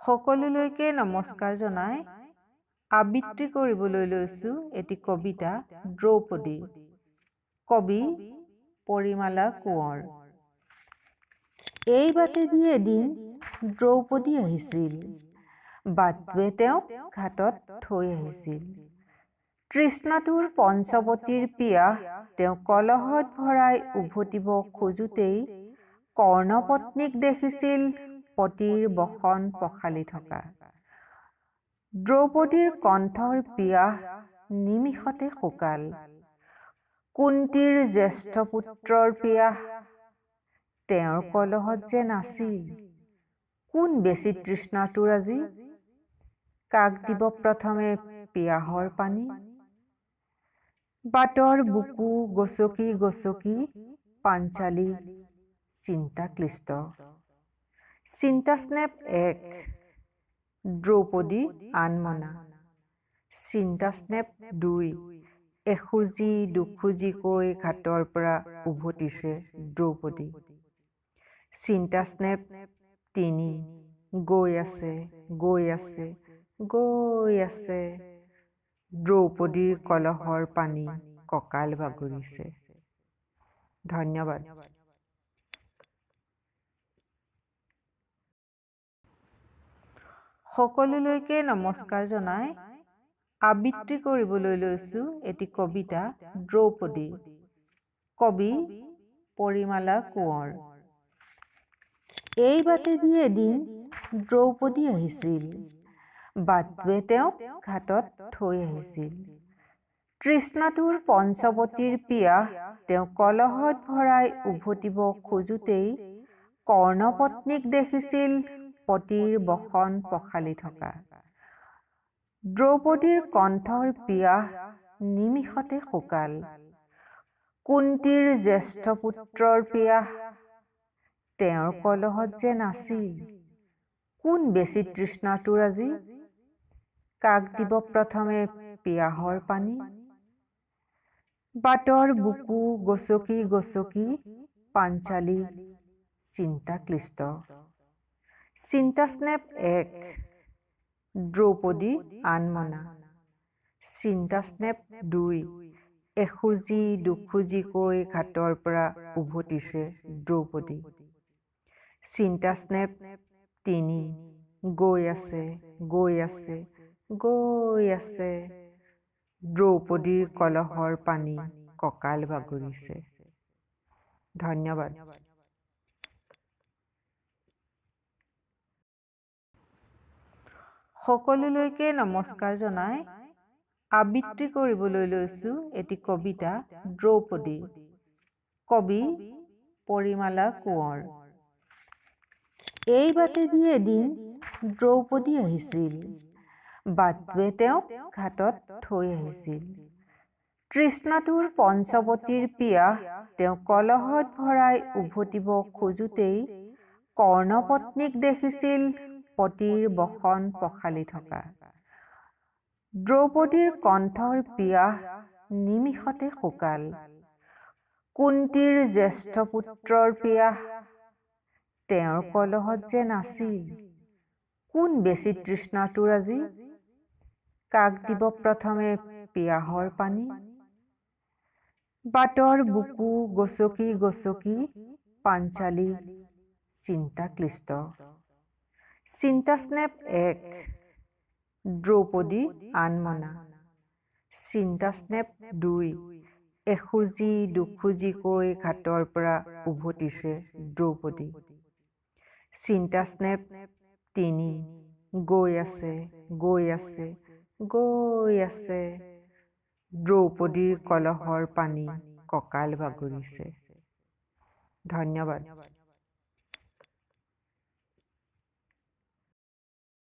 সকলোলৈকে নমস্কাৰ জনাই আবৃত্তি কৰিবলৈ লৈছো এটি কবিতা দ্ৰৌপদী। কবি পৰিমালা কোঁৱৰ। এই বাটেদি এদিন দ্ৰৌপদী আহিছিল, বাটটোৱে তেওঁক ঘাটত থৈ আহিছিল। তৃষ্ণাতুৰ পঞ্চৱতীৰ পিয়াহ তেওঁ কলহত ভৰাই উভতিব খোজোতেই কৰ্ণপত্নীক দেখিছিল পতিৰ বসন পখালি থকা। দ্ৰৌপদীৰ কণ্ঠৰ পিয়াহ নিমিষতে শুকাল। কুন্তীৰ জ্যেষ্ঠ পুত্ৰৰ পিয়াহ তেওঁৰ কলহত যে নাছিল। কোন বেছি তৃষ্ণাতুৰ আজি, কাক দিব প্ৰথমে পিয়াহৰ পানী। বাটৰ বুকু গচকি গচকি পাঞ্চালী চিন্তা ক্লিষ্ট। চিন্তাস্নেপ ১ দ্ৰৌপদী আনমনা। চিন্তাস্নেপ ২ এখুজি দুখুজিকৈ ঘাটৰ পৰা উভতিছে দ্ৰৌপদী। চিন্তাস্নেপ ৩ গৈ আছে গৈ আছে গৈ আছে, দ্ৰৌপদীৰ কলহৰ পানী কঁকাল বাগৰিছে। ধন্যবাদ। সকলোলৈকে নমস্কাৰ জনাই আবৃত্তি কৰিবলৈ লৈছো এটি কবিতা দ্ৰৌপদী। কবি পৰিমালা কোঁৱৰ। এই বাটেদি এদিন দ্ৰৌপদী আহিছিল, বাটটোৱে তেওঁক ঘাটত থৈ আহিছিল। তৃষ্ণাতুৰ পঞ্চৱতীৰ পিয়াহ তেওঁ কলহত ভৰাই উভতিব খোজোতেই কৰ্ণপত্নীক দেখিছিল পতিৰ বসন পখালি থকা। দ্ৰৌপদীৰ কণ্ঠৰ পিয়াহ নিমিষতে শুকাল। কুন্তীৰ জ্যেষ্ঠ পুত্ৰৰ পিয়াহ তেওঁৰ কলহত যে নাছিল। কোন বেছি তৃষ্ণাতুৰ আজি, কাক দিব প্ৰথমে পিয়াহৰ পানী। বাটৰ বুকু গচকি গচকি পাঞ্চালী চিন্তা ক্লিষ্ট। চিন্তাস্নেপ ১ দ্ৰৌপদী আনমনা। চিন্তাস্নেপ ২ এখুজি দুখুজিকৈ ঘাটৰ পৰা উভতিছে দ্ৰৌপদী। চিন্তাস্নেপ ৩ গৈ আছে গৈ আছে গৈ আছে, দ্ৰৌপদীৰ কলহৰ পানী কঁকাল বাগৰিছে। ধন্যবাদ। সকলোলৈকে নমস্কাৰ জনাই আবৃত্তি কৰিবলৈ লৈছো এটি কবিতা দ্ৰৌপদী। কবি পৰিমালা কোঁৱৰ। এই বাটেদি এদিন দ্ৰৌপদী আহিছিল, বাটটোৱে তেওঁক ঘাটত থৈ আহিছিল। তৃষ্ণাতুৰ পঞ্চৱতীৰ পিয়াহ তেওঁ কলহত ভৰাই উভতিব খোজোতেই কৰ্ণপত্নীক দেখিছিল পতিৰ বসন পখালি থকা। দ্ৰৌপদীৰ কণ্ঠৰ পিয়াহ নিমিষতে শুকাল। কুন্তীৰ জ্যেষ্ঠ পুত্ৰৰ পিয়াহ তেওঁৰ কলহত যে নাছিল। কোন বেছি তৃষ্ণাতুৰ আজি, কাক দিব প্ৰথমে পিয়াহৰ পানী। বাটৰ বুকু গচকি গচকি পাঞ্চালী চিন্তা ক্লিষ্ট। চিন্তাস্নেপ ১ দ্ৰৌপদী আনমনা। চিন্তাস্নেপ ২ এখুজি দুখুজিকৈ ঘাটৰ পৰা উভতিছে দ্ৰৌপদী। চিন্তাস্নেপ ৩ গৈ আছে গৈ আছে গৈ আছে, দ্ৰৌপদীৰ কলহৰ পানী কঁকাল বাগৰিছে। ধন্যবাদ।